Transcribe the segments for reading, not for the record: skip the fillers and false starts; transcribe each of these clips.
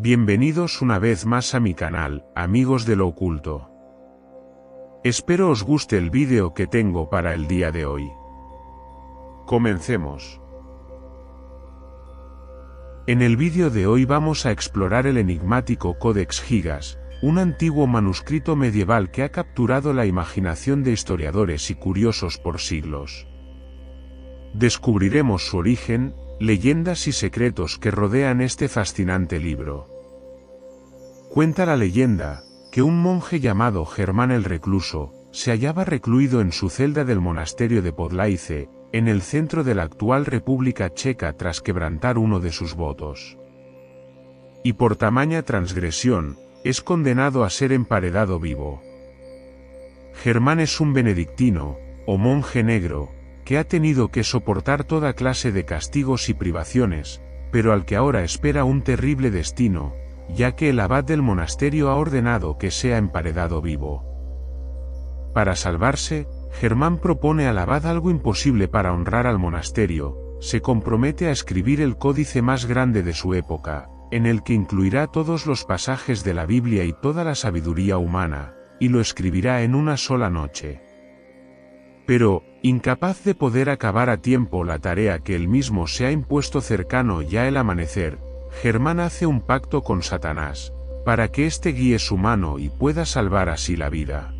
Bienvenidos una vez más a mi canal, amigos de lo oculto. Espero os guste el vídeo que tengo para el día de hoy. Comencemos. En el vídeo de hoy vamos a explorar el enigmático Codex Gigas, un antiguo manuscrito medieval que ha capturado la imaginación de historiadores y curiosos por siglos. Descubriremos su origen, leyendas y secretos que rodean este fascinante libro. Cuenta la leyenda que un monje llamado Germán el Recluso se hallaba recluido en su celda del monasterio de Podlaice, en el centro de la actual República Checa tras quebrantar uno de sus votos. Y por tamaña transgresión, es condenado a ser emparedado vivo. Germán es un benedictino, o monje negro, que ha tenido que soportar toda clase de castigos y privaciones, pero al que ahora espera un terrible destino, ya que el abad del monasterio ha ordenado que sea emparedado vivo. Para salvarse, Germán propone al abad algo imposible para honrar al monasterio: se compromete a escribir el códice más grande de su época, en el que incluirá todos los pasajes de la Biblia y toda la sabiduría humana, y lo escribirá en una sola noche. Pero, incapaz de poder acabar a tiempo la tarea que él mismo se ha impuesto cercano ya el amanecer, Germán hace un pacto con Satanás, para que éste guíe su mano y pueda salvar así la vida.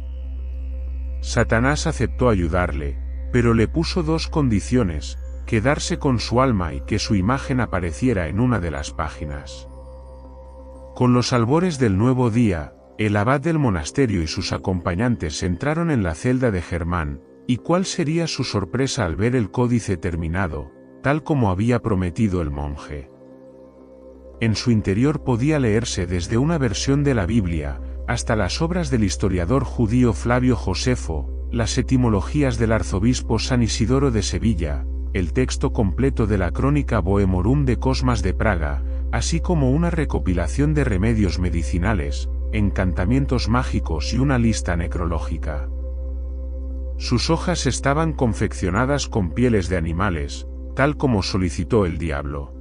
Satanás aceptó ayudarle, pero le puso dos condiciones: quedarse con su alma y que su imagen apareciera en una de las páginas. Con los albores del nuevo día, el abad del monasterio y sus acompañantes entraron en la celda de Germán, y cuál sería su sorpresa al ver el códice terminado, tal como había prometido el monje. En su interior podía leerse desde una versión de la Biblia, hasta las obras del historiador judío Flavio Josefo, las etimologías del arzobispo San Isidoro de Sevilla, el texto completo de la crónica Bohemorum de Cosmas de Praga, así como una recopilación de remedios medicinales, encantamientos mágicos y una lista necrológica. Sus hojas estaban confeccionadas con pieles de animales, tal como solicitó el diablo.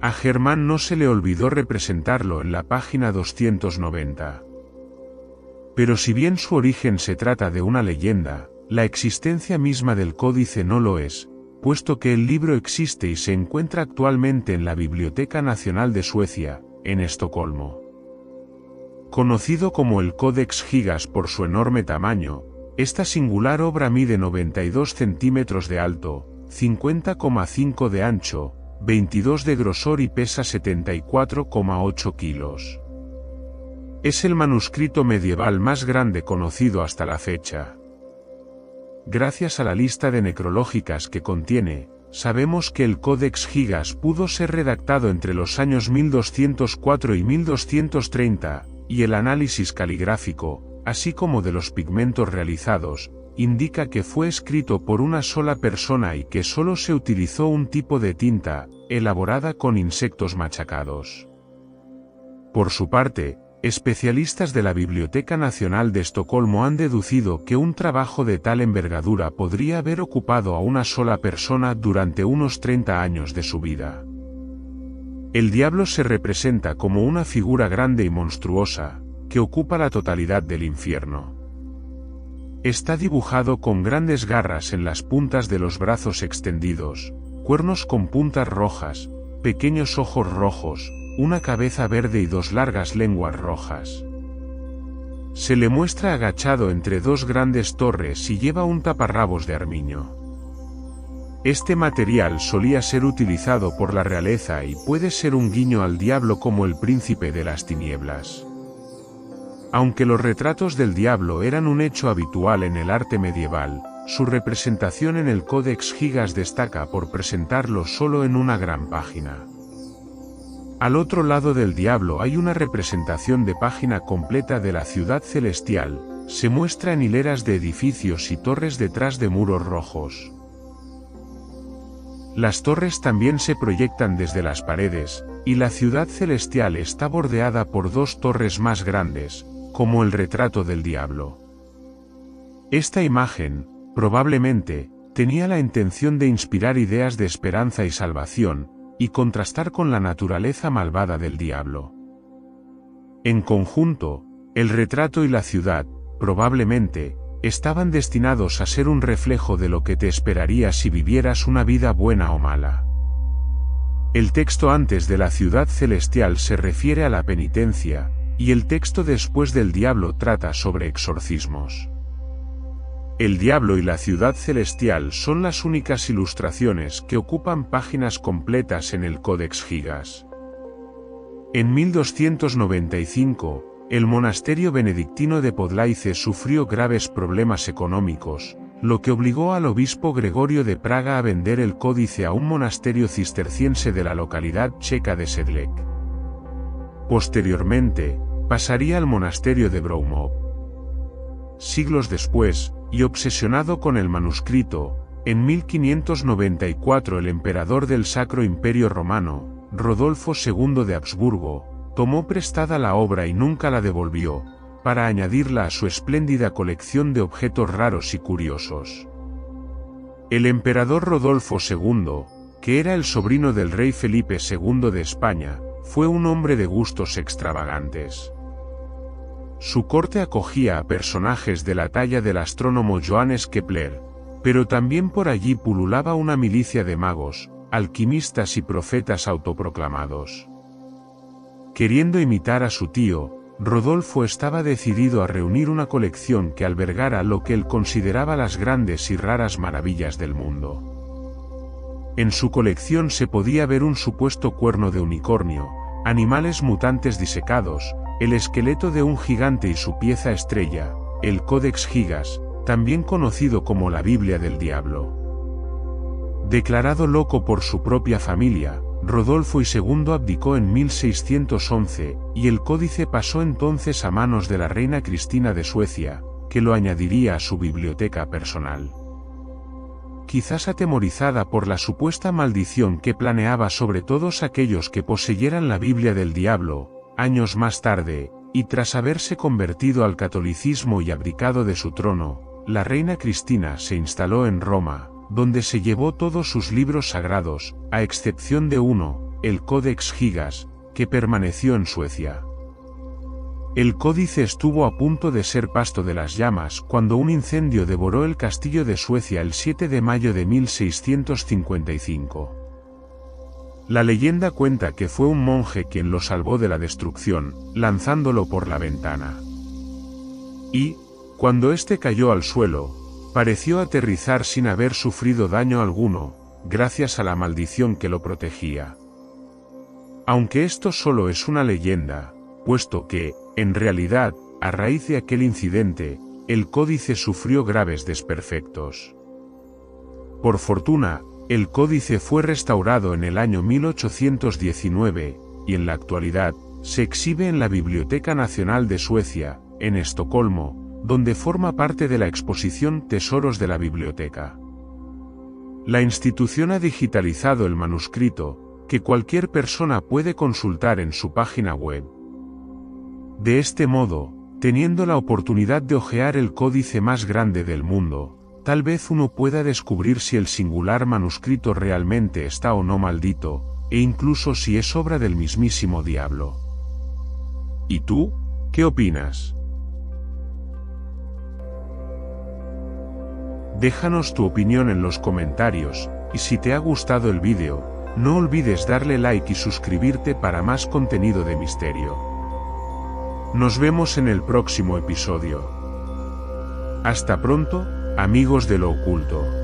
A Germán no se le olvidó representarlo en la página 290. Pero si bien su origen se trata de una leyenda, la existencia misma del códice no lo es, puesto que el libro existe y se encuentra actualmente en la Biblioteca Nacional de Suecia, en Estocolmo. Conocido como el Codex Gigas por su enorme tamaño, esta singular obra mide 92 centímetros de alto, 50,5 de ancho, 22 de grosor y pesa 74,8 kilos. Es el manuscrito medieval más grande conocido hasta la fecha. Gracias a la lista de necrológicas que contiene, sabemos que el Codex Gigas pudo ser redactado entre los años 1204 y 1230, y el análisis caligráfico, así como de los pigmentos realizados, indica que fue escrito por una sola persona y que solo se utilizó un tipo de tinta, elaborada con insectos machacados. Por su parte, especialistas de la Biblioteca Nacional de Estocolmo han deducido que un trabajo de tal envergadura podría haber ocupado a una sola persona durante unos 30 años de su vida. El diablo se representa como una figura grande y monstruosa, que ocupa la totalidad del infierno. Está dibujado con grandes garras en las puntas de los brazos extendidos, cuernos con puntas rojas, pequeños ojos rojos, una cabeza verde y dos largas lenguas rojas. Se le muestra agachado entre dos grandes torres y lleva un taparrabos de armiño. Este material solía ser utilizado por la realeza y puede ser un guiño al diablo como el príncipe de las tinieblas. Aunque los retratos del diablo eran un hecho habitual en el arte medieval, su representación en el Codex Gigas destaca por presentarlo solo en una gran página. Al otro lado del diablo hay una representación de página completa de la ciudad celestial, se muestra en hileras de edificios y torres detrás de muros rojos. Las torres también se proyectan desde las paredes, y la ciudad celestial está bordeada por dos torres más grandes, como el retrato del diablo. Esta imagen, probablemente, tenía la intención de inspirar ideas de esperanza y salvación, y contrastar con la naturaleza malvada del diablo. En conjunto, el retrato y la ciudad, probablemente, estaban destinados a ser un reflejo de lo que te esperaría si vivieras una vida buena o mala. El texto antes de la ciudad celestial se refiere a la penitencia, y el texto después del diablo trata sobre exorcismos. El diablo y la ciudad celestial son las únicas ilustraciones que ocupan páginas completas en el Codex Gigas. En 1295, el monasterio benedictino de Podlaice sufrió graves problemas económicos, lo que obligó al obispo Gregorio de Praga a vender el códice a un monasterio cisterciense de la localidad checa de Sedlec. Posteriormente, pasaría al monasterio de Broumov. Siglos después, y obsesionado con el manuscrito, en 1594 el emperador del Sacro Imperio Romano, Rodolfo II de Habsburgo, tomó prestada la obra y nunca la devolvió, para añadirla a su espléndida colección de objetos raros y curiosos. El emperador Rodolfo II, que era el sobrino del rey Felipe II de España, fue un hombre de gustos extravagantes. Su corte acogía a personajes de la talla del astrónomo Johannes Kepler, pero también por allí pululaba una milicia de magos, alquimistas y profetas autoproclamados. Queriendo imitar a su tío, Rodolfo estaba decidido a reunir una colección que albergara lo que él consideraba las grandes y raras maravillas del mundo. En su colección se podía ver un supuesto cuerno de unicornio, animales mutantes disecados, el esqueleto de un gigante y su pieza estrella, el Codex Gigas, también conocido como la Biblia del Diablo. Declarado loco por su propia familia, Rodolfo II abdicó en 1611, y el códice pasó entonces a manos de la reina Cristina de Suecia, que lo añadiría a su biblioteca personal. Quizás atemorizada por la supuesta maldición que planeaba sobre todos aquellos que poseyeran la Biblia del Diablo, años más tarde, y tras haberse convertido al catolicismo y abdicado de su trono, la reina Cristina se instaló en Roma, donde se llevó todos sus libros sagrados, a excepción de uno, el Codex Gigas, que permaneció en Suecia. El códice estuvo a punto de ser pasto de las llamas cuando un incendio devoró el castillo de Suecia el 7 de mayo de 1655. La leyenda cuenta que fue un monje quien lo salvó de la destrucción, lanzándolo por la ventana. Y, cuando éste cayó al suelo, pareció aterrizar sin haber sufrido daño alguno, gracias a la maldición que lo protegía. Aunque esto solo es una leyenda, puesto que, en realidad, a raíz de aquel incidente, el códice sufrió graves desperfectos. Por fortuna, el códice fue restaurado en el año 1819, y en la actualidad, se exhibe en la Biblioteca Nacional de Suecia, en Estocolmo, donde forma parte de la exposición Tesoros de la Biblioteca. La institución ha digitalizado el manuscrito, que cualquier persona puede consultar en su página web. De este modo, teniendo la oportunidad de hojear el códice más grande del mundo, tal vez uno pueda descubrir si el singular manuscrito realmente está o no maldito, e incluso si es obra del mismísimo diablo. ¿Y tú? ¿Qué opinas? Déjanos tu opinión en los comentarios, y si te ha gustado el vídeo, no olvides darle like y suscribirte para más contenido de misterio. Nos vemos en el próximo episodio. Hasta pronto, amigos de lo oculto.